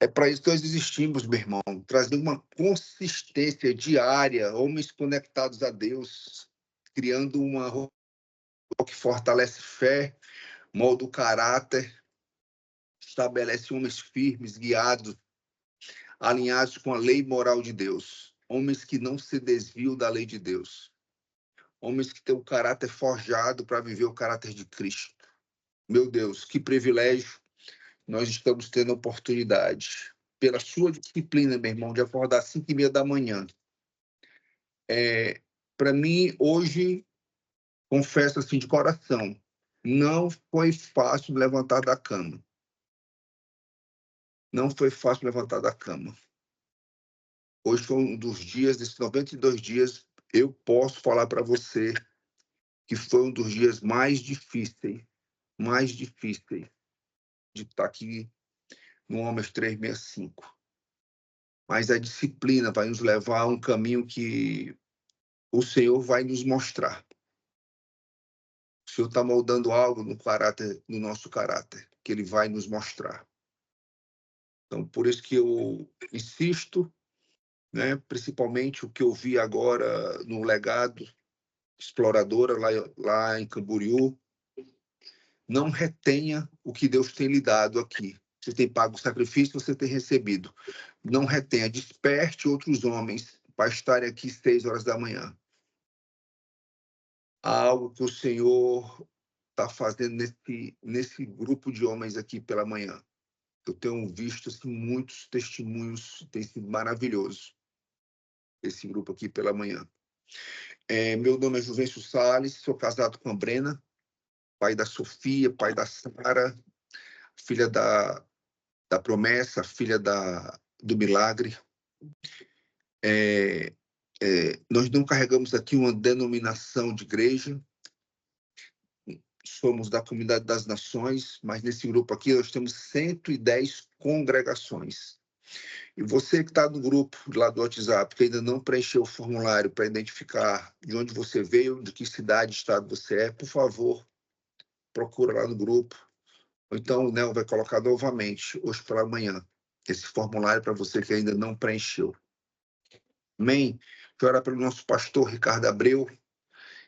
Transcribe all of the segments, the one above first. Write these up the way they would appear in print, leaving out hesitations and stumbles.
É para isso que nós existimos, meu irmão. Trazer uma consistência diária, homens conectados a Deus, criando uma roupa que fortalece fé, molda o caráter, estabelece homens firmes, guiados, alinhados com a lei moral de Deus. Homens que não se desviam da lei de Deus. Homens que têm o caráter forjado para viver o caráter de Cristo. Meu Deus, que privilégio nós estamos tendo a oportunidade, pela sua disciplina, meu irmão, de acordar às 5h30 da manhã. Para mim, hoje, confesso assim de coração, não foi fácil levantar da cama. Não foi fácil levantar da cama. Hoje foi um dos dias, desses 92 dias, eu posso falar para você que foi um dos dias mais difíceis de estar aqui no Homens 365. Mas a disciplina vai nos levar a um caminho que o Senhor vai nos mostrar. O Senhor está moldando algo no nosso caráter, que Ele vai nos mostrar. Então, por isso que eu insisto, né, principalmente o que eu vi agora no Legado Exploradora, lá em Camboriú, não retenha o que Deus tem lhe dado aqui. Você tem pago o sacrifício, você tem recebido. Não retenha, desperte outros homens para estarem aqui 6 horas da manhã. Há algo que o Senhor está fazendo nesse grupo de homens aqui pela manhã. Eu tenho visto assim, muitos testemunhos, tem sido maravilhoso esse grupo aqui pela manhã. Meu nome é Juvencio Salles, sou casado com a Brena, pai da Sofia, pai da Sara, filha da Promessa, filha do Milagre. Nós não carregamos aqui uma denominação de igreja, somos da Comunidade das Nações, mas nesse grupo aqui nós temos 110 congregações. E você que está no grupo lá do WhatsApp, que ainda não preencheu o formulário para identificar de onde você veio, de que cidade, estado você é, por favor, procura lá no grupo. Ou então o Nel vai colocar novamente, hoje pela manhã, esse formulário para você que ainda não preencheu. Amém? Quero orar pelo nosso pastor Ricardo Abreu.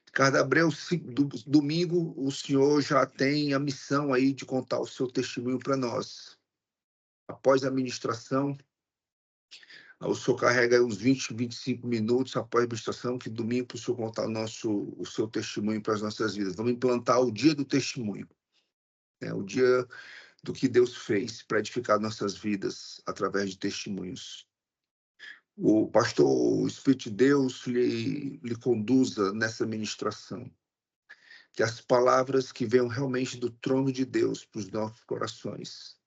Ricardo Abreu, domingo, o senhor já tem a missão aí de contar o seu testemunho para nós. Após a ministração, o senhor carrega uns 20, 25 minutos após a ministração, que domingo para o senhor contar o seu testemunho para as nossas vidas. Vamos implantar o dia do testemunho, né? O dia do que Deus fez para edificar nossas vidas através de testemunhos. O pastor, o Espírito de Deus lhe conduza nessa ministração. Que as palavras que venham realmente do trono de Deus para os nossos corações.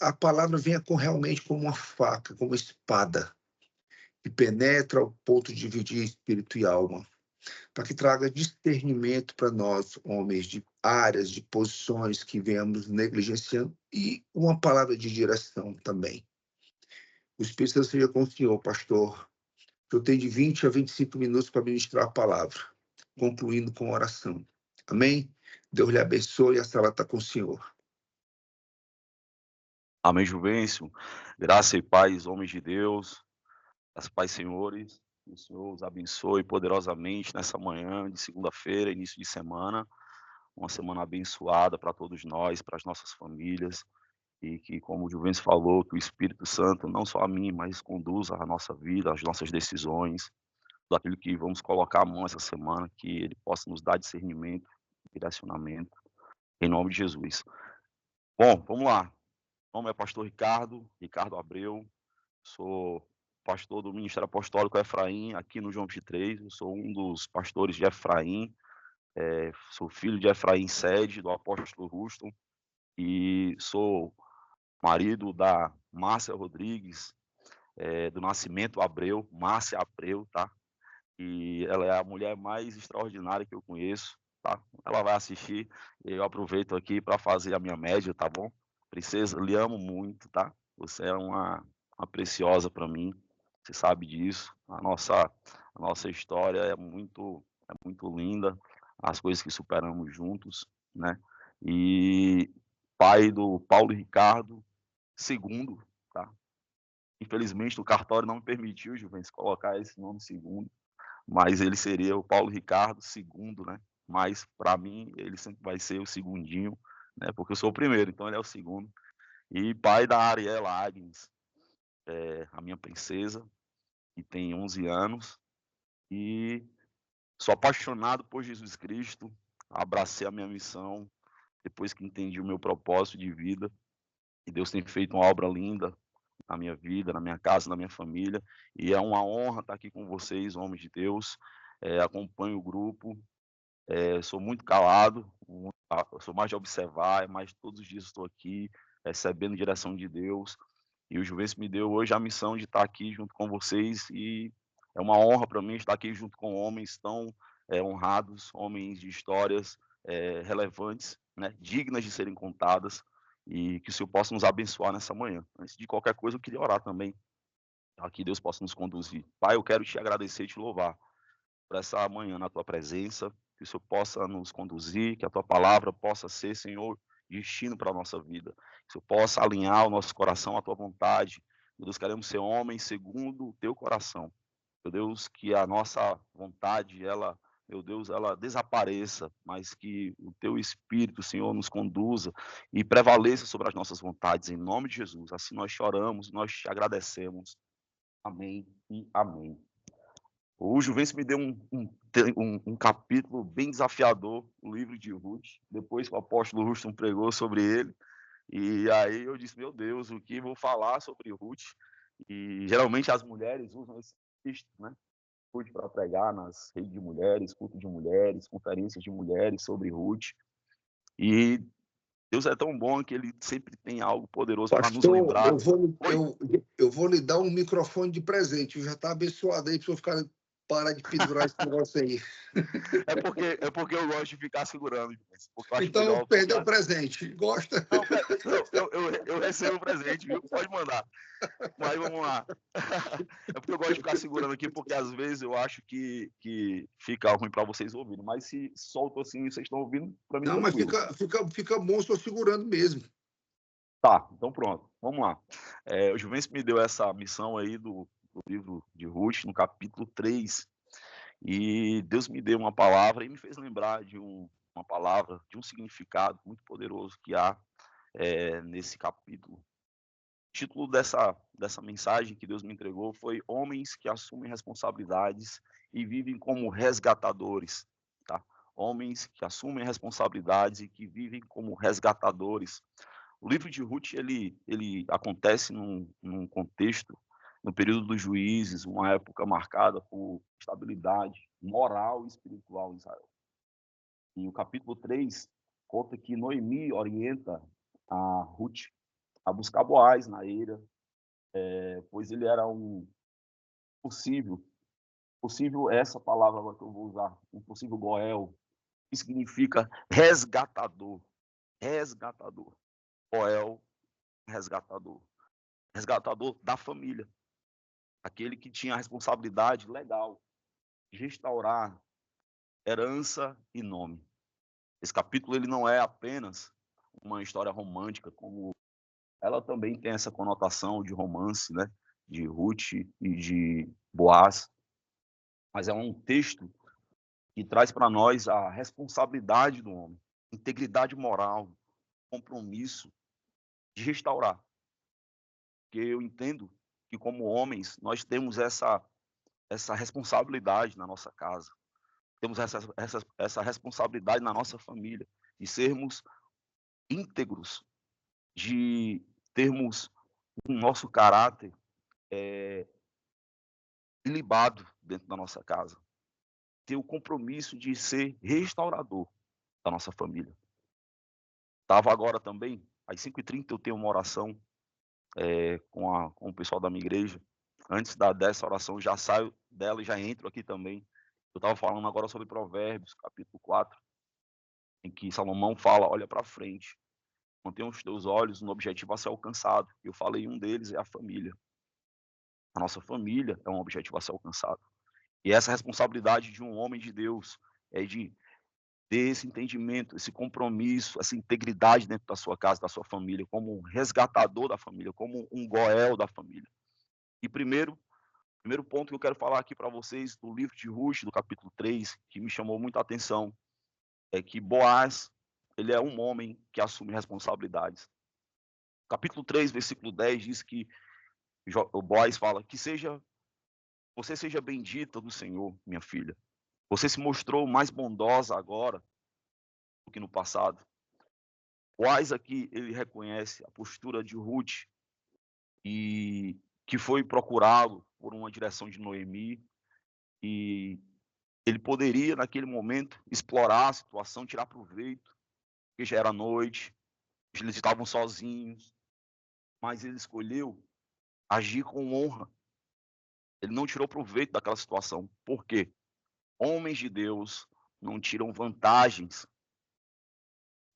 A palavra venha realmente como uma faca, como uma espada, que penetra ao ponto de dividir espírito e alma. Para que traga discernimento para nós, homens, de áreas, de posições que venhamos negligenciando e uma palavra de direção também. O Espírito Santo seja com o senhor, pastor. Eu tenho de 20 a 25 minutos para ministrar a palavra, concluindo com oração. Amém? Deus lhe abençoe e a sala está com o senhor. Amém, Juvencio. Graça e paz, homens de Deus, as paz, senhores. Que o Senhor os abençoe poderosamente nessa manhã de segunda-feira, início de semana. Uma semana abençoada para todos nós, para as nossas famílias. E que, como o Juvencio falou, que o Espírito Santo, não só a mim, mas conduza a nossa vida, as nossas decisões, tudo aquilo que vamos colocar a mão essa semana, que Ele possa nos dar discernimento, direcionamento, em nome de Jesus. Bom, vamos lá. Meu nome é pastor Ricardo Abreu, sou pastor do Ministério Apostólico Efraim, aqui no João 23, eu sou um dos pastores de Efraim, sou filho de Efraim Sede, do apóstolo Ruston, e sou marido da Márcia Rodrigues, do Nascimento Abreu, Márcia Abreu, tá? E ela é a mulher mais extraordinária que eu conheço, tá? Ela vai assistir, e eu aproveito aqui para fazer a minha média, tá bom? Princesa, lhe amo muito, tá? Você é uma preciosa para mim, você sabe disso. A nossa história é muito linda, as coisas que superamos juntos, né? E pai do Paulo e Ricardo, segundo, tá? Infelizmente, o cartório não me permitiu, Juventus, colocar esse nome segundo, mas ele seria o Paulo Ricardo segundo, né? Mas, para mim, ele sempre vai ser o segundinho, né? Porque eu sou o primeiro, então ele é o segundo. E pai da Ariela Agnes, a minha princesa, que tem 11 anos. E sou apaixonado por Jesus Cristo, abracei a minha missão depois que entendi o meu propósito de vida. E Deus tem feito uma obra linda na minha vida, na minha casa, na minha família. E é uma honra estar aqui com vocês, homens de Deus. Acompanho o grupo, sou muito calado, sou mais de observar, mas todos os dias estou aqui recebendo direção de Deus. E o Juventus me deu hoje a missão de estar aqui junto com vocês e é uma honra para mim estar aqui junto com homens tão honrados, homens de histórias relevantes, né, dignas de serem contadas e que o Senhor possa nos abençoar nessa manhã. Antes de qualquer coisa, eu queria orar também, para que Deus possa nos conduzir. Pai, eu quero te agradecer e te louvar por essa manhã na tua presença, que o Senhor possa nos conduzir, que a tua palavra possa ser, Senhor, destino para a nossa vida. Que o Senhor possa alinhar o nosso coração à tua vontade. Meu Deus, queremos ser homens segundo o teu coração. Meu Deus, que a nossa vontade, ela, meu Deus, ela desapareça, mas que o teu Espírito, Senhor, nos conduza e prevaleça sobre as nossas vontades, em nome de Jesus. Assim nós choramos, nós te agradecemos. Amém e amém. O Juventus me deu um capítulo bem desafiador, o livro de Ruth, depois que o apóstolo Ruston pregou sobre ele, e aí eu disse, meu Deus, o que vou falar sobre Ruth? E geralmente as mulheres usam esse texto, né? Ruth para pregar nas redes de mulheres, culto de mulheres, conferências de mulheres sobre Ruth, e Deus é tão bom que ele sempre tem algo poderoso para nos Pastor, lembrar. eu vou lhe dar um microfone de presente. Já está abençoado aí para você parar de pendurar esse negócio aí. É porque eu gosto de ficar segurando, porque eu acho Então, melhor. perdeu o presente. Gosta? Não, eu recebo o presente, viu? Pode mandar. Mas vamos lá. É porque eu gosto de ficar segurando aqui, porque às vezes eu acho que fica ruim para vocês ouvirem. Mas se solto assim vocês estão ouvindo, para mim Não, mas tranquilo. fica bom, estou segurando mesmo. Tá, então pronto. Vamos lá. O Juventus me deu essa missão aí do livro de Ruth, no capítulo 3. E Deus me deu uma palavra e me fez lembrar de uma palavra, de um significado muito poderoso que há nesse capítulo. O título dessa mensagem que Deus me entregou foi Homens que assumem responsabilidades e vivem como resgatadores, tá? Homens que assumem responsabilidades e que vivem como resgatadores. O livro de Ruth, ele acontece num contexto, no período dos juízes, uma época marcada por estabilidade moral e espiritual em Israel. E o capítulo 3 conta que Noemi orienta a Ruth a buscar Boaz na eira, pois ele era um possível essa palavra agora que eu vou usar, um possível Goel, que significa resgatador, resgatador. Goel, resgatador. Resgatador da família, aquele que tinha a responsabilidade legal de restaurar herança e nome. Esse capítulo ele não é apenas uma história romântica, como ela também tem essa conotação de romance, né? De Ruth e de Boaz, mas é um texto que traz para nós a responsabilidade do homem, integridade moral, compromisso de restaurar. Porque eu entendo que como homens nós temos essa responsabilidade na nossa casa, temos essa responsabilidade na nossa família, de sermos íntegros, de termos o nosso caráter ilibado dentro da nossa casa, ter o compromisso de ser restaurador da nossa família. Estava agora também, às 5h30 eu tenho uma oração com o pessoal da minha igreja. Antes dessa oração, já saio dela e já entro aqui também. Eu estava falando agora sobre Provérbios, capítulo 4, em que Salomão fala, olha para frente, mantenha os teus olhos no objetivo a ser alcançado. Eu falei, um deles é a família. A nossa família é um objetivo a ser alcançado. E essa responsabilidade de um homem de Deus é de ter esse entendimento, esse compromisso, essa integridade dentro da sua casa, da sua família, como um resgatador da família, como um Goel da família. E primeiro ponto que eu quero falar aqui para vocês do livro de Ruth, do capítulo 3, que me chamou muita atenção, é que Boaz, ele é um homem que assume responsabilidades. Capítulo 3, versículo 10 diz que o Boaz fala que você seja bendita do Senhor, minha filha. Você se mostrou mais bondosa agora do que no passado. Boaz aqui, ele reconhece a postura de Ruth e que foi procurá-lo por uma direção de Noemi, e ele poderia, naquele momento, explorar a situação, tirar proveito, porque já era noite, eles estavam sozinhos, mas ele escolheu agir com honra. Ele não tirou proveito daquela situação. Por quê? Homens de Deus não tiram vantagens.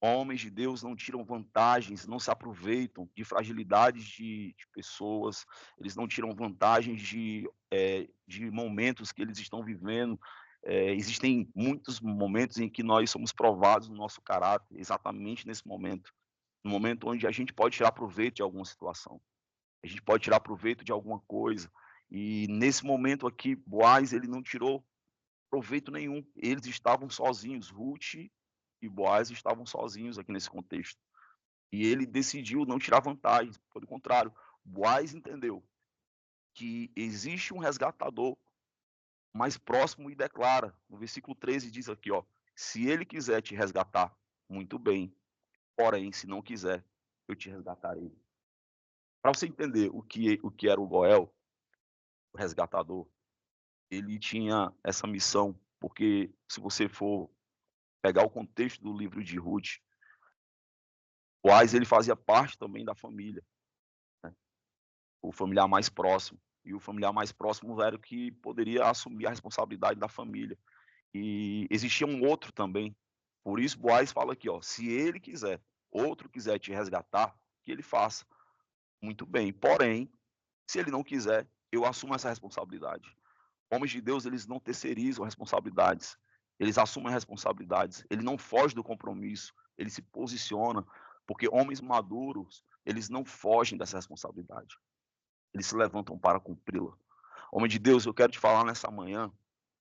Homens de Deus não tiram vantagens, não se aproveitam de fragilidades de pessoas, eles não tiram vantagens de momentos que eles estão vivendo. Existem muitos momentos em que nós somos provados no nosso caráter, exatamente nesse momento. No momento onde a gente pode tirar proveito de alguma situação, a gente pode tirar proveito de alguma coisa. E nesse momento aqui, Boaz, ele não tirou proveito nenhum. Eles estavam sozinhos, Ruth e Boaz estavam sozinhos aqui nesse contexto. E ele decidiu não tirar vantagem, pelo contrário, Boaz entendeu que existe um resgatador mais próximo e declara, no versículo 13 diz aqui, ó, se ele quiser te resgatar, muito bem, porém, se não quiser, eu te resgatarei. Para você entender o que era o Goel, o resgatador, ele tinha essa missão, porque se você for pegar o contexto do livro de Ruth, Boaz, ele fazia parte também da família, né? O familiar mais próximo. E o familiar mais próximo era o que poderia assumir a responsabilidade da família. E existia um outro também. Por isso, Boaz fala aqui, ó, se ele quiser, outro quiser te resgatar, que ele faça. Muito bem. Porém, se ele não quiser, eu assumo essa responsabilidade. Homens de Deus, eles não terceirizam responsabilidades. Eles assumem responsabilidades. Ele não foge do compromisso. Ele se posiciona. Porque homens maduros, eles não fogem dessa responsabilidade. Eles se levantam para cumpri-la. Homem de Deus, eu quero te falar nessa manhã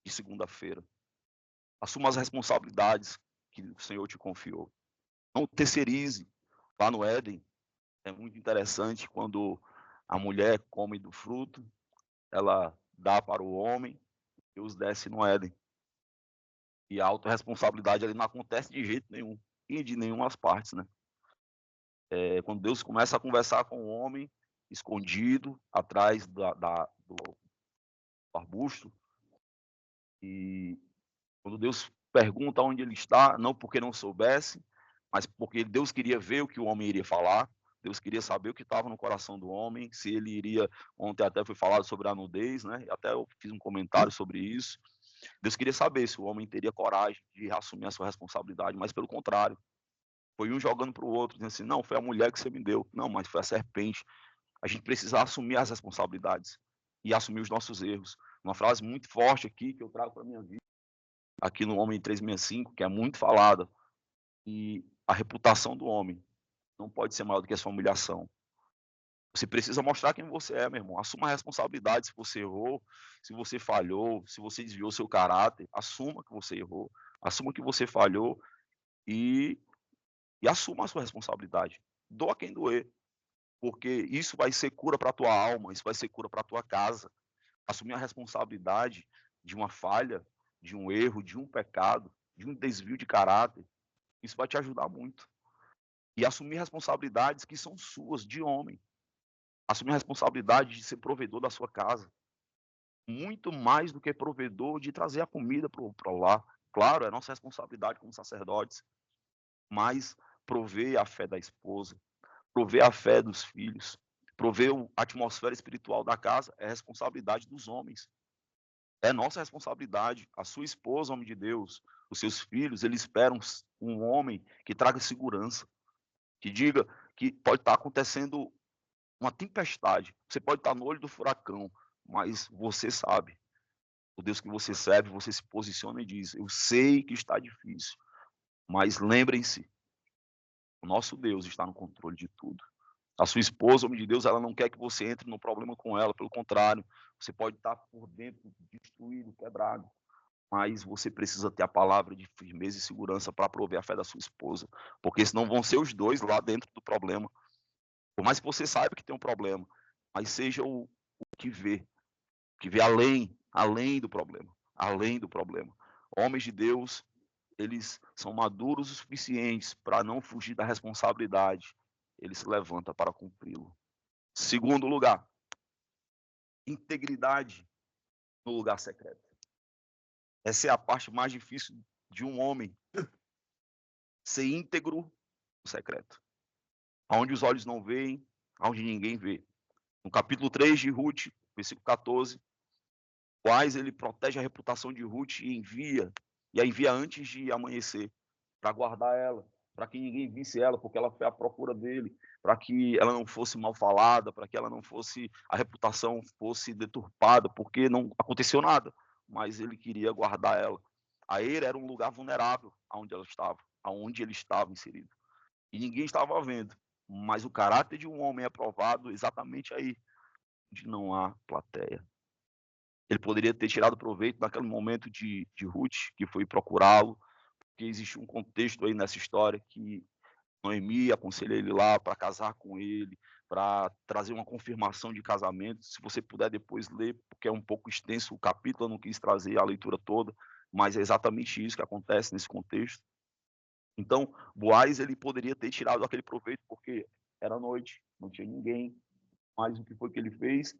de segunda-feira. Assuma as responsabilidades que o Senhor te confiou. Não terceirize. Lá no Éden, é muito interessante quando a mulher come do fruto, ela dá para o homem, Deus desce no Éden. E a autorresponsabilidade ali não acontece de jeito nenhum, e de nenhumas partes, né? Quando Deus começa a conversar com o homem, escondido, atrás do arbusto, e quando Deus pergunta onde ele está, não porque não soubesse, mas porque Deus queria ver o que o homem iria falar, Deus queria saber o que estava no coração do homem, se ele iria, ontem até foi falado sobre a nudez, né? Até eu fiz um comentário sobre isso. Deus queria saber se o homem teria coragem de assumir a sua responsabilidade, mas pelo contrário, foi um jogando para o outro, dizendo assim, não, foi a mulher que você me deu, não, mas foi a serpente. A gente precisa assumir as responsabilidades e assumir os nossos erros. Uma frase muito forte aqui que eu trago para a minha vida, aqui no Homem 365, que é muito falada, e a reputação do homem não pode ser maior do que a sua humilhação. Você precisa mostrar quem você é, meu irmão. Assuma a responsabilidade se você errou, se você falhou, se você desviou seu caráter. Assuma que você errou, assuma que você falhou e, e assuma a sua responsabilidade. Doa quem doer, porque isso vai ser cura para a tua alma, isso vai ser cura para a tua casa. Assumir a responsabilidade de uma falha, de um erro, de um pecado, de um desvio de caráter, isso vai te ajudar muito. E assumir responsabilidades que são suas, de homem. Assumir a responsabilidade de ser provedor da sua casa. Muito mais do que provedor de trazer a comida para o lar. Claro, é nossa responsabilidade como sacerdotes, mas prover a fé da esposa, prover a fé dos filhos, prover a atmosfera espiritual da casa é responsabilidade dos homens. É nossa responsabilidade. A sua esposa, homem de Deus, os seus filhos, eles esperam um homem que traga segurança, que diga que pode estar acontecendo uma tempestade. Você pode estar no olho do furacão, mas você sabe. O Deus que você serve, você se posiciona e diz: eu sei que está difícil, Mas lembrem-se, o nosso Deus está no controle de tudo. A sua esposa, homem de Deus, ela não quer que você entre no problema com ela, pelo contrário, você pode estar por dentro destruído, quebrado, mas você precisa ter a palavra de firmeza e segurança para prover a fé da sua esposa, porque senão vão ser os dois lá dentro do problema. Por mais que você saiba que tem um problema, mas seja o que vê além do problema, além do problema. Homens de Deus, eles são maduros o suficientes para não fugir da responsabilidade. Ele se levanta para cumpri-lo. Segundo lugar, integridade no lugar secreto. Essa é a parte mais difícil de um homem, ser íntegro no secreto. Aonde os olhos não veem, aonde ninguém vê. No capítulo 3 de Ruth, versículo 14, Boaz, ele protege a reputação de Ruth e a envia antes de amanhecer, para guardar ela, para que ninguém visse ela, porque ela foi à procura dele, para que ela não fosse mal falada, para que ela não fosse, a reputação fosse deturpada, porque não aconteceu nada, mas ele queria guardar ela. A eira era um lugar vulnerável aonde ele estava inserido. E ninguém estava vendo, mas o caráter de um homem é provado exatamente aí, onde não há plateia. Ele poderia ter tirado proveito naquele momento de Ruth, que foi procurá-lo, porque existe um contexto aí nessa história que Noemi aconselha ele lá para casar com ele, para trazer uma confirmação de casamento. Se você puder depois ler, porque é um pouco extenso o capítulo, eu não quis trazer a leitura toda, mas é exatamente isso que acontece nesse contexto. Então, Boaz, ele poderia ter tirado aquele proveito, porque era noite, não tinha ninguém, mas o que foi que ele fez?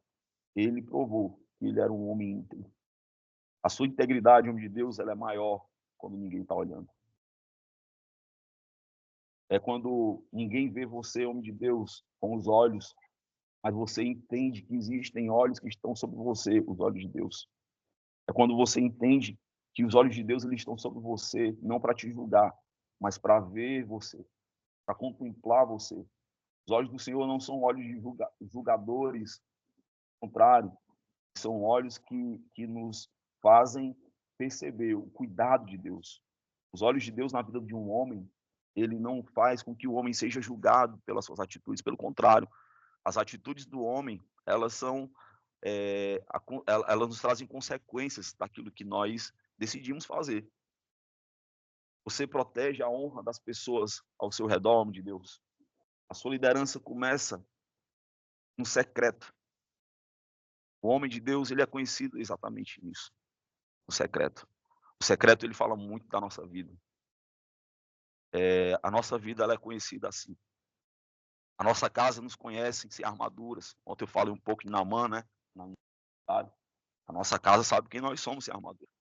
Ele provou que ele era um homem íntegro. A sua integridade, homem de Deus, ela é maior quando ninguém está olhando. É quando ninguém vê você, homem de Deus, com os olhos, mas você entende que existem olhos que estão sobre você, os olhos de Deus. É quando você entende que os olhos de Deus eles estão sobre você, não para te julgar, mas para ver você, para contemplar você. Os olhos do Senhor não são olhos de julgadores, ao contrário, são olhos que nos fazem perceber o cuidado de Deus. Os olhos de Deus na vida de um homem, ele não faz com que o homem seja julgado pelas suas atitudes, pelo contrário, as atitudes do homem, elas são, elas nos trazem consequências daquilo que nós decidimos fazer. Você protege a honra das pessoas ao seu redor, homem de Deus. A sua liderança começa no secreto. O homem de Deus, ele é conhecido exatamente nisso, no secreto. O secreto, ele fala muito da nossa vida. A nossa vida, ela é conhecida assim. A nossa casa nos conhece sem armaduras. Ontem eu falei um pouco de Naamã, né? A nossa casa sabe quem nós somos sem armadura.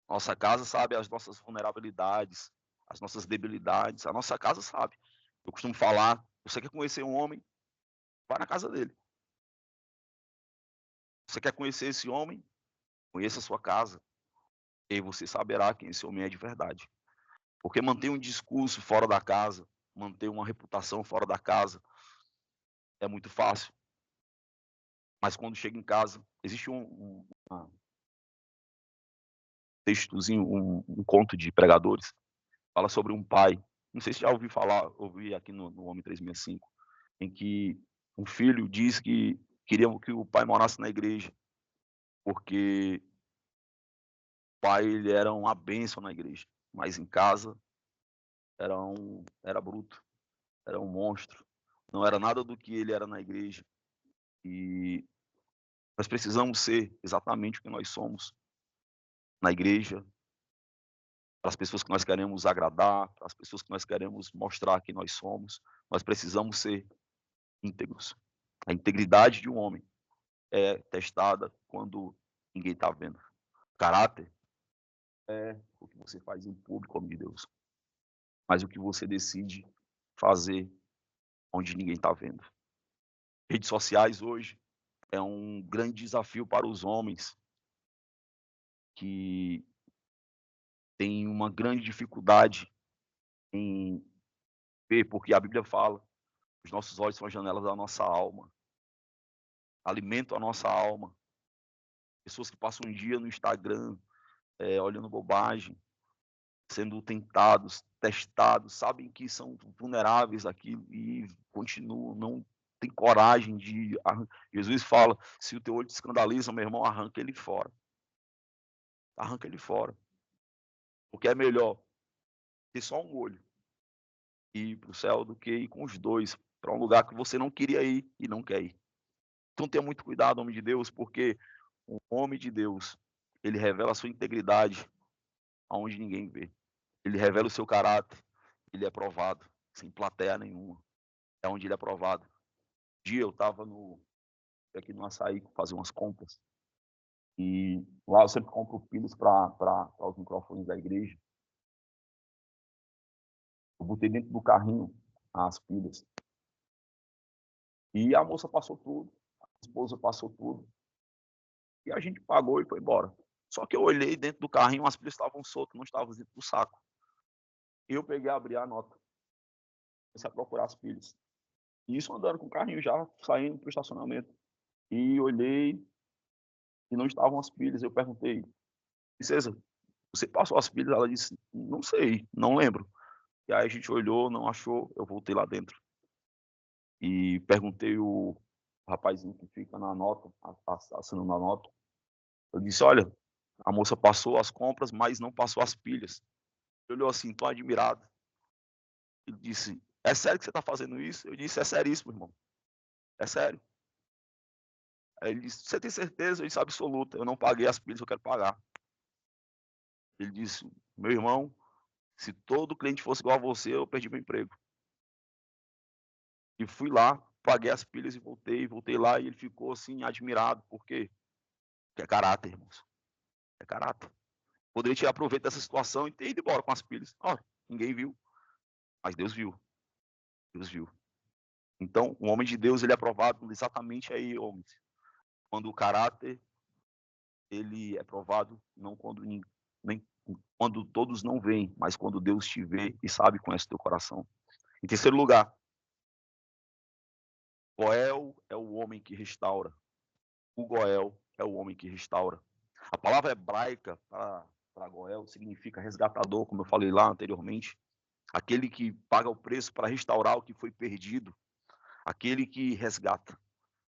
A nossa casa sabe as nossas vulnerabilidades, as nossas debilidades. A nossa casa sabe. Eu costumo falar, você quer conhecer um homem? Vai na casa dele. Você quer conhecer esse homem? Conheça a sua casa. E aí você saberá quem esse homem é de verdade. Porque manter um discurso fora da casa, manter uma reputação fora da casa, é muito fácil. Mas quando chega em casa, existe um textozinho, um conto de pregadores, fala sobre um pai. Não sei se já ouvi falar, ouvi aqui no Homem 365, em que um filho diz que queria que o pai morasse na igreja, porque o pai ele era uma bênção na igreja, mas em casa era bruto, era um monstro, não era nada do que ele era na igreja. E nós precisamos ser exatamente o que nós somos na igreja, para as pessoas que nós queremos agradar, para as pessoas que nós queremos mostrar que nós somos. Nós precisamos ser íntegros. A integridade de um homem é testada quando ninguém está vendo. O caráter é o que você faz em público, homem de Deus, mas o que você decide fazer onde ninguém está vendo. Redes sociais hoje é um grande desafio para os homens que têm uma grande dificuldade em ver, porque a Bíblia fala, os nossos olhos são as janelas da nossa alma, alimentam a nossa alma. Pessoas que passam um dia no Instagram, olhando bobagem, sendo tentados, testados, sabem que são vulneráveis àquilo e continuam, não tem coragem de. Jesus fala: se o teu olho te escandaliza, meu irmão, arranca ele fora. Arranca ele fora. Porque é melhor ter só um olho e ir para o céu do que ir com os dois para um lugar que você não queria ir e não quer ir. Então tenha muito cuidado, homem de Deus, porque o homem de Deus, ele revela a sua integridade aonde ninguém vê. Ele revela o seu caráter, ele é provado, sem plateia nenhuma. É onde ele é provado. Um dia eu estava aqui no Açaí fazer umas compras, e lá eu sempre compro pilhas para os microfones da igreja. Eu botei dentro do carrinho as pilhas. E a moça passou tudo, a esposa passou tudo, e a gente pagou e foi embora. Só que eu olhei dentro do carrinho, as pilhas estavam soltas, não estavam dentro do saco. Eu peguei, abri a nota, comecei a procurar as pilhas. E isso andando com o carrinho já, saindo para o estacionamento. E olhei e não estavam as pilhas. Eu perguntei: princesa, você passou as pilhas? Ela disse: não sei, não lembro. E aí a gente olhou, não achou, eu voltei lá dentro. E perguntei o rapazinho que fica na nota, assinando a nota. Eu disse: olha, a moça passou as compras, mas não passou as pilhas. Ele olhou assim, tão admirado. Ele disse: é sério que você está fazendo isso? Eu disse: é seríssimo, irmão. É sério. Aí ele disse: você tem certeza? Eu disse: absoluta. Eu não paguei as pilhas, eu quero pagar. Ele disse: meu irmão, se todo cliente fosse igual a você, eu perdi meu emprego. E fui lá, paguei as pilhas e voltei lá e ele ficou assim admirado, porque é caráter, irmãos. É caráter. Poderia tirar proveito dessa situação e ter ido embora com as pilhas. Ó, ninguém viu, mas Deus viu. Deus viu. Então, o homem de Deus, ele é provado exatamente aí, homens. Quando o caráter, ele é provado não quando nem quando todos não veem, mas quando Deus te vê e sabe, conhece o teu coração. Em terceiro lugar, Goel é o homem que restaura. O Goel é o homem que restaura. A palavra hebraica para Goel significa resgatador, como eu falei lá anteriormente. Aquele que paga o preço para restaurar o que foi perdido. Aquele que resgata.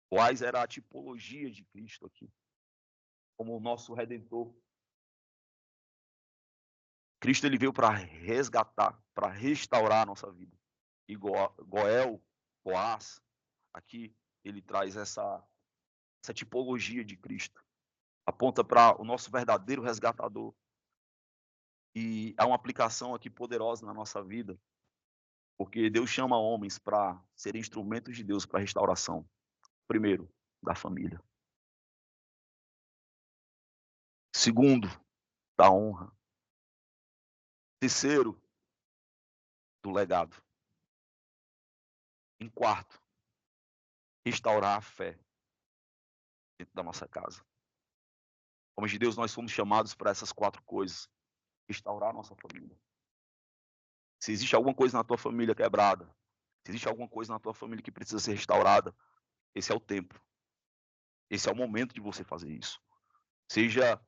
Quais era a tipologia de Cristo aqui? Como o nosso Redentor. Cristo ele veio para resgatar, para restaurar a nossa vida. E Goel, Boaz, aqui ele traz essa tipologia de Cristo. Aponta para o nosso verdadeiro resgatador. E há uma aplicação aqui poderosa na nossa vida, porque Deus chama homens para serem instrumentos de Deus para a restauração. Primeiro, da família. Segundo, da honra. Terceiro, do legado. Em quarto, restaurar a fé dentro da nossa casa. Homens de Deus, nós somos chamados para essas quatro coisas. Restaurar a nossa família. Se existe alguma coisa na tua família quebrada, se existe alguma coisa na tua família que precisa ser restaurada, esse é o tempo. Esse é o momento de você fazer isso. Seja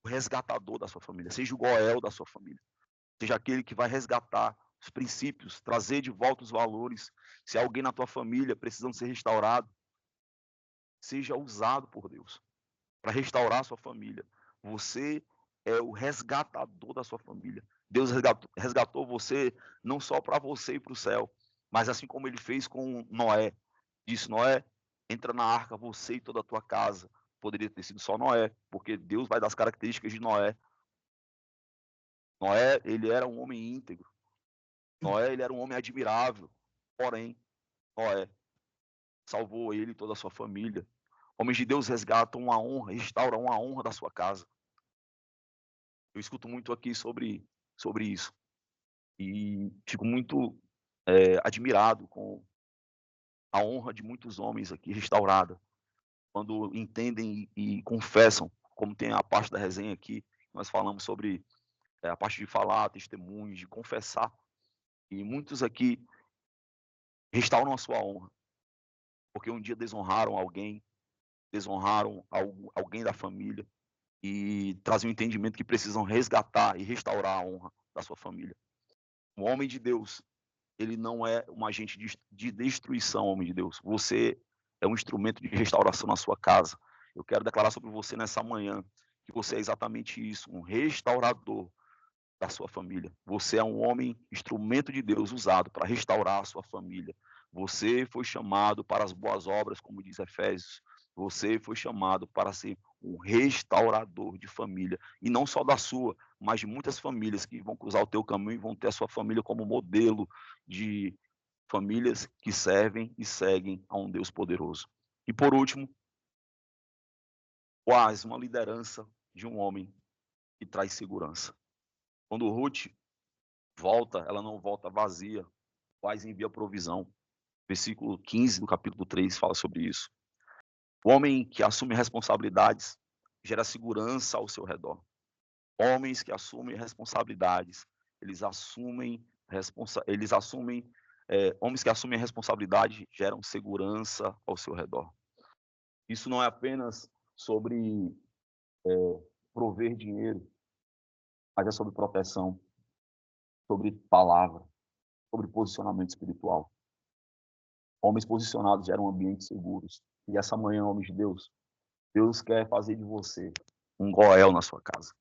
o resgatador da sua família, seja o Goel da sua família, seja aquele que vai resgatar os princípios, trazer de volta os valores. Se há alguém na tua família precisando ser restaurado, seja usado por Deus para restaurar a sua família. Você é o resgatador da sua família. Deus resgatou você não só para você ir para o céu, mas assim como ele fez com Noé. Disse: Noé, entra na arca você e toda a tua casa. Poderia ter sido só Noé, porque Deus vai dar as características de Noé. Noé, ele era um homem íntegro. Noé, ele era um homem admirável. Porém, Noé salvou ele e toda a sua família. Homens de Deus resgatam uma honra, restauram a honra da sua casa. Eu escuto muito aqui sobre isso. E fico muito admirado com a honra de muitos homens aqui restaurada. Quando entendem e confessam, como tem a parte da resenha aqui, nós falamos sobre a parte de falar, testemunhos, de confessar. E muitos aqui restauram a sua honra, porque um dia desonraram alguém, desonraram alguém da família e trazem o entendimento que precisam resgatar e restaurar a honra da sua família. Um homem de Deus, ele não é um agente de destruição, homem de Deus. Você é um instrumento de restauração na sua casa. Eu quero declarar sobre você nessa manhã que você é exatamente isso, um restaurador da sua família. Você é um homem, instrumento de Deus usado para restaurar a sua família. Você foi chamado para as boas obras, como diz Efésios. Você foi chamado para ser um restaurador de família. E não só da sua, mas de muitas famílias que vão cruzar o teu caminho e vão ter a sua família como modelo de famílias que servem e seguem a um Deus poderoso. E por último, quase uma liderança de um homem que traz segurança. Quando Ruth volta, ela não volta vazia, o Pai envia provisão. Versículo 15 do capítulo 3 fala sobre isso. O homem que assume responsabilidades gera segurança ao seu redor. Homens que assumem responsabilidades, homens que assumem responsabilidade geram segurança ao seu redor. Isso não é apenas sobre prover dinheiro, mas é sobre proteção, sobre palavra, sobre posicionamento espiritual. Homens posicionados geram ambientes seguros. E essa manhã, homens de Deus, Deus quer fazer de você um Goel na sua casa.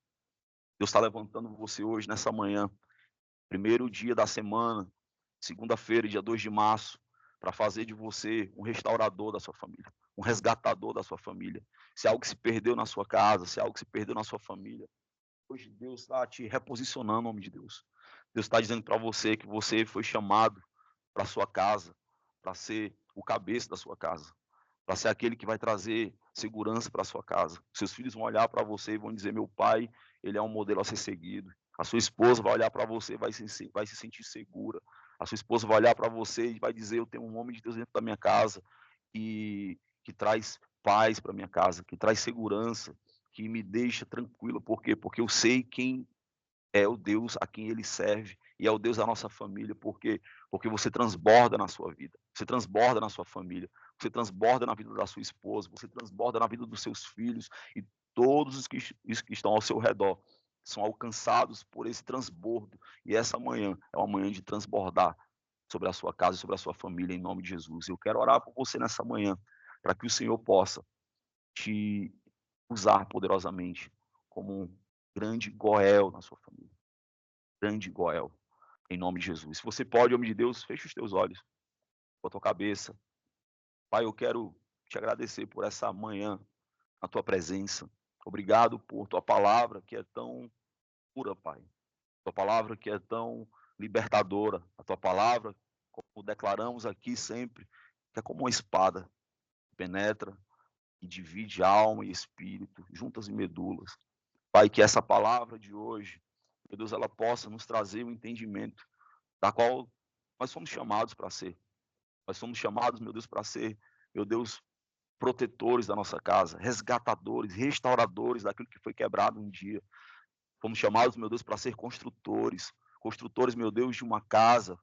Deus está levantando você hoje, nessa manhã, primeiro dia da semana, segunda-feira, dia 2 de março, para fazer de você um restaurador da sua família, um resgatador da sua família. Se algo se perdeu na sua casa, se algo se perdeu na sua família, hoje Deus está te reposicionando, homem de Deus. Deus está dizendo para você que você foi chamado para sua casa, para ser o cabeça da sua casa, para ser aquele que vai trazer segurança para sua casa. Seus filhos vão olhar para você e vão dizer: meu pai, ele é um modelo a ser seguido. A sua esposa vai olhar para você e vai se sentir segura. A sua esposa vai olhar para você e vai dizer: eu tenho um homem de Deus dentro da minha casa que traz paz para minha casa, que traz segurança, que me deixa tranquilo. Por quê? Porque eu sei quem é o Deus a quem ele serve e é o Deus da nossa família. Por quê? Porque você transborda na sua vida, você transborda na sua família, você transborda na vida da sua esposa, você transborda na vida dos seus filhos, e todos os que estão ao seu redor são alcançados por esse transbordo. E essa manhã é uma manhã de transbordar sobre a sua casa e sobre a sua família, em nome de Jesus. Eu quero orar por você nessa manhã, para que o Senhor possa te usar poderosamente como um grande Goel na sua família. Grande Goel, em nome de Jesus. Se você pode, homem de Deus, feche os teus olhos, com a tua cabeça. Pai, eu quero te agradecer por essa manhã, a tua presença. Obrigado por tua palavra que é tão pura, Pai. Tua palavra que é tão libertadora. A tua palavra, como declaramos aqui sempre, que é como uma espada, que penetra e divide alma e espírito, juntas e medulas. Pai, que essa palavra de hoje, meu Deus, ela possa nos trazer um entendimento da qual nós somos chamados para ser. Nós somos chamados, meu Deus, para ser, meu Deus, protetores da nossa casa, resgatadores, restauradores daquilo que foi quebrado um dia. Fomos chamados, meu Deus, para ser construtores, construtores, meu Deus, de uma casa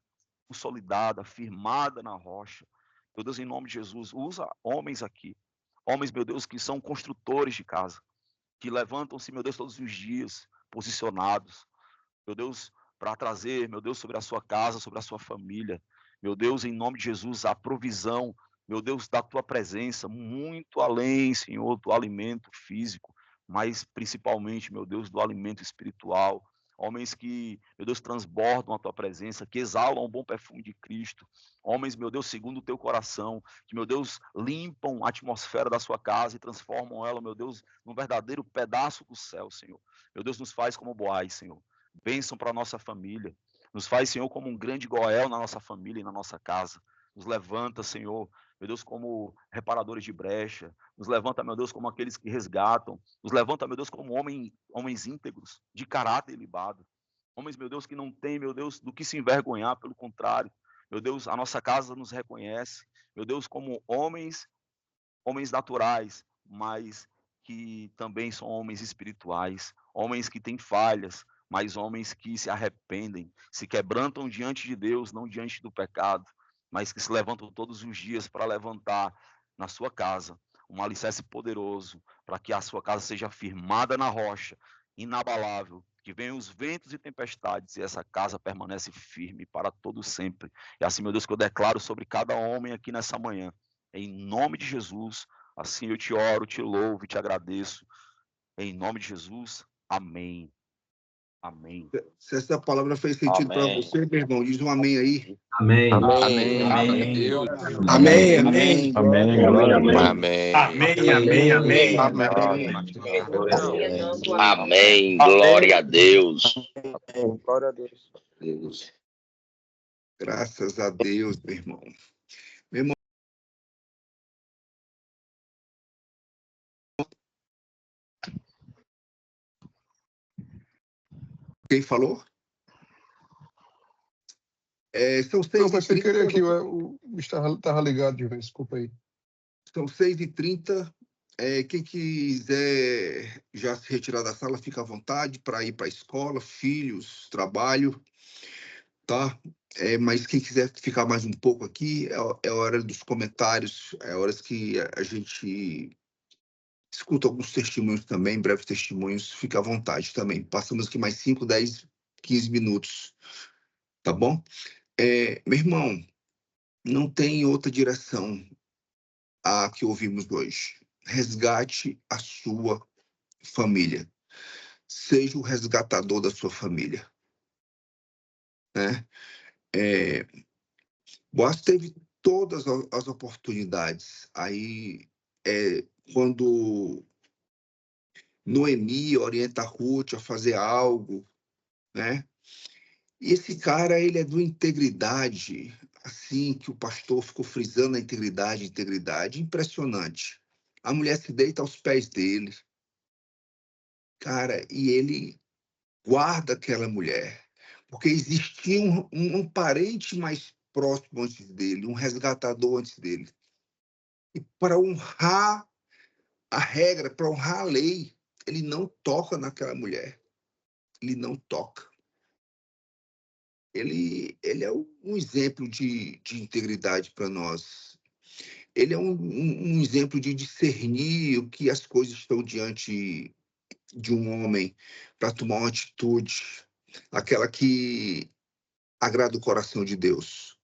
consolidada, firmada na rocha. Meu Deus, em nome de Jesus, usa homens aqui, homens, meu Deus, que são construtores de casa, que levantam-se, meu Deus, todos os dias, posicionados, meu Deus, para trazer, meu Deus, sobre a sua casa, sobre a sua família. Meu Deus, em nome de Jesus, a provisão, meu Deus, da tua presença, muito além, Senhor, do alimento físico, mas principalmente, meu Deus, do alimento espiritual. Homens que, meu Deus, transbordam a tua presença, que exalam o bom perfume de Cristo. Homens, meu Deus, segundo o teu coração, que, meu Deus, limpam a atmosfera da sua casa e transformam ela, meu Deus, num verdadeiro pedaço do céu, Senhor. Meu Deus, nos faz como Boaz, Senhor. Bênção para a nossa família. Nos faz, Senhor, como um grande Goel na nossa família e na nossa casa. Nos levanta, Senhor, meu Deus, como reparadores de brecha. Nos levanta, meu Deus, como aqueles que resgatam. Nos levanta, meu Deus, como homens íntegros, de caráter ilibado. Homens, meu Deus, que não têm, meu Deus, do que se envergonhar, pelo contrário. Meu Deus, a nossa casa nos reconhece. Meu Deus, como homens naturais, mas que também são homens espirituais, homens que têm falhas, mas homens que se arrependem, se quebrantam diante de Deus, não diante do pecado, mas que se levantam todos os dias para levantar na sua casa um alicerce poderoso, para que a sua casa seja firmada na rocha, inabalável, que venham os ventos e tempestades, e essa casa permanece firme para todo sempre. E assim, meu Deus, que eu declaro sobre cada homem aqui nessa manhã, em nome de Jesus, assim eu te oro, te louvo e te agradeço, em nome de Jesus, amém. Amém. Se essa palavra fez sentido para Amém. você, meu irmão, diz um amém aí. Amém. Amém. Amém. Amém. Amém. Amém. Amém. Glória a Deus. Amém. Amém. Amém. Amém. Amém. Glória a Deus. Glória a Deus. Graças a Deus, meu irmão. Meu irmão, quem falou? São Não, mas sem 6h30. querer aqui, o bicho estava ligado, desculpa aí. São 6h30. Quem quiser já se retirar da sala, fica à vontade para ir para a escola, filhos, trabalho, tá? Mas quem quiser ficar mais um pouco aqui, é a hora dos comentários, é a hora que a gente escuta alguns testemunhos também, breves testemunhos, fica à vontade também. Passamos aqui mais 5, 10, 15 minutos, tá bom? Meu irmão, não tem outra direção a que ouvimos hoje. Resgate a sua família. Seja o resgatador da sua família. Né? Boaz teve todas as oportunidades. Aí, quando Noemi orienta a Ruth a fazer algo, né? E esse cara, ele é de uma integridade, assim, que o pastor ficou frisando a integridade, impressionante. A mulher se deita aos pés dele, cara, e ele guarda aquela mulher, porque existia um parente mais próximo antes dele, um resgatador antes dele. E para honrar a regra, para honrar a lei, ele não toca naquela mulher. Ele não toca. Ele é um exemplo de integridade para nós. Ele é um exemplo de discernir o que as coisas estão diante de um homem para tomar uma atitude, aquela que agrada o coração de Deus.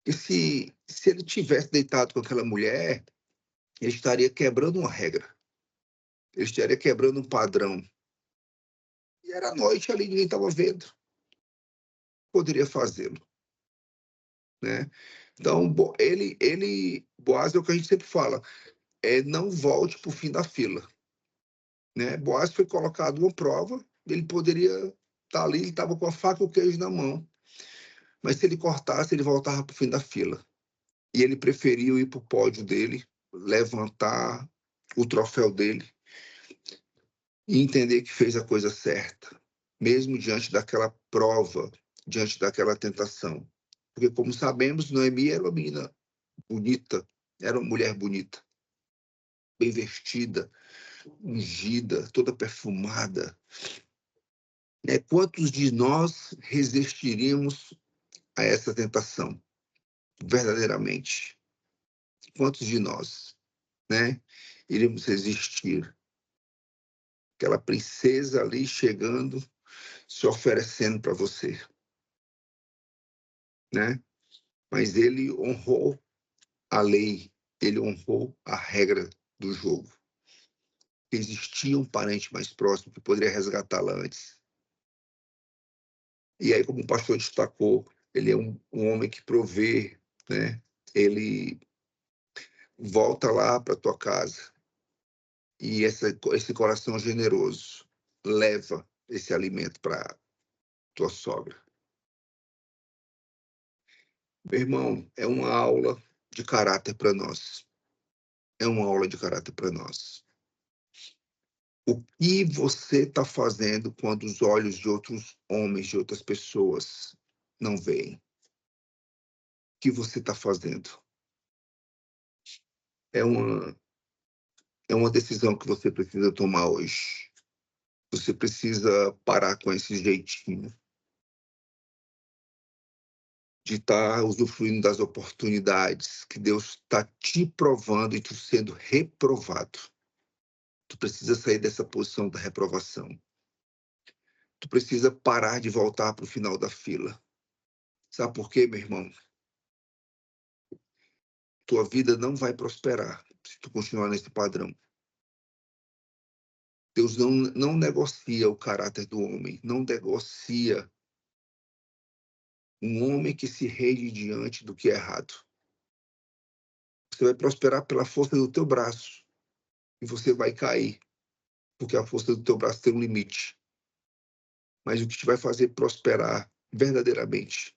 E se ele tivesse deitado com aquela mulher, ele estaria quebrando uma regra. Ele estaria quebrando um padrão. E era noite ali, ninguém estava vendo. Poderia fazê-lo. Né? Então, Boaz é o que a gente sempre fala, não volte para o fim da fila. Né? Boaz foi colocado uma prova, ele poderia estar ali, ele estava com a faca e o queijo na mão. Mas se ele cortasse, ele voltava para o fim da fila. E ele preferiu ir para o pódio dele, levantar o troféu dele e entender que fez a coisa certa, mesmo diante daquela prova, diante daquela tentação. Porque, como sabemos, Noemi era uma menina bonita, era uma mulher bonita, bem vestida, ungida, toda perfumada. Quantos de nós resistiríamos a essa tentação, verdadeiramente? Quantos de nós, né, iríamos resistir? Aquela princesa ali chegando, se oferecendo para você, né? Mas ele honrou a lei, ele honrou a regra do jogo. Existia um parente mais próximo que poderia resgatá-la antes. E aí, como o pastor destacou, ele é um homem que provê, né? Ele volta lá para tua casa e esse coração generoso leva esse alimento para tua sogra. Meu irmão, é uma aula de caráter para nós. É uma aula de caráter para nós. O que você está fazendo quando os olhos de outros homens, de outras pessoas, não veem? O que você está fazendo? É uma decisão que você precisa tomar hoje. Você precisa parar com esse jeitinho de estar usufruindo das oportunidades que Deus está te provando e tu sendo reprovado. Tu precisa sair dessa posição da reprovação. tu precisa parar de voltar para o final da fila. Sabe por quê, meu irmão? Tua vida não vai prosperar se tu continuar nesse padrão. Deus não negocia o caráter do homem, não negocia um homem que se rende diante do que é errado. Você vai prosperar pela força do teu braço e você vai cair, porque a força do teu braço tem um limite. Mas o que te vai fazer prosperar verdadeiramente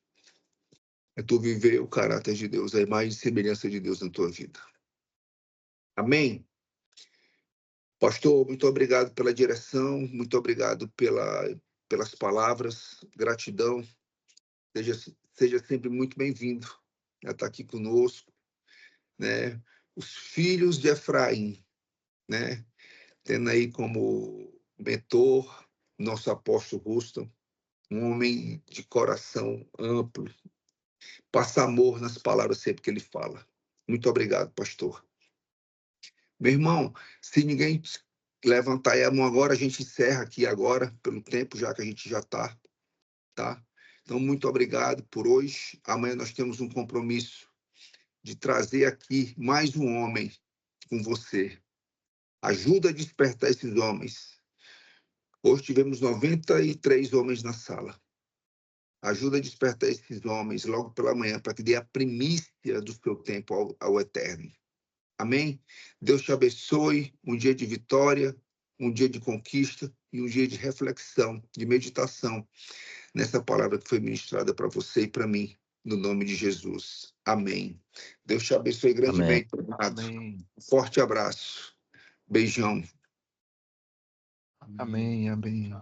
é tu viver o caráter de Deus, a imagem e semelhança de Deus na tua vida. Amém? Pastor, muito obrigado pela direção, muito obrigado pelas palavras, gratidão. Seja sempre muito bem-vindo a estar aqui conosco, né? Os filhos de Efraim, né? Tendo aí como mentor nosso apóstolo Ruston, um homem de coração amplo, passa amor nas palavras sempre que ele fala. Muito obrigado, pastor. Meu irmão, se ninguém levantar aí a mão agora, a gente encerra aqui agora, pelo tempo, já que a gente já está, tá? Então, muito obrigado por hoje. Amanhã nós temos um compromisso de trazer aqui mais um homem com você. Ajuda a despertar esses homens. Hoje tivemos 93 homens na sala. Ajuda a despertar esses homens logo pela manhã, para que dê a primícia do seu tempo ao Eterno. Amém? Deus te abençoe. Um dia de vitória, um dia de conquista e um dia de reflexão, de meditação nessa palavra que foi ministrada para você e para mim, no nome de Jesus. Amém. Deus te abençoe grandemente, amado. Amém. Um forte abraço. Beijão. Amém, amém.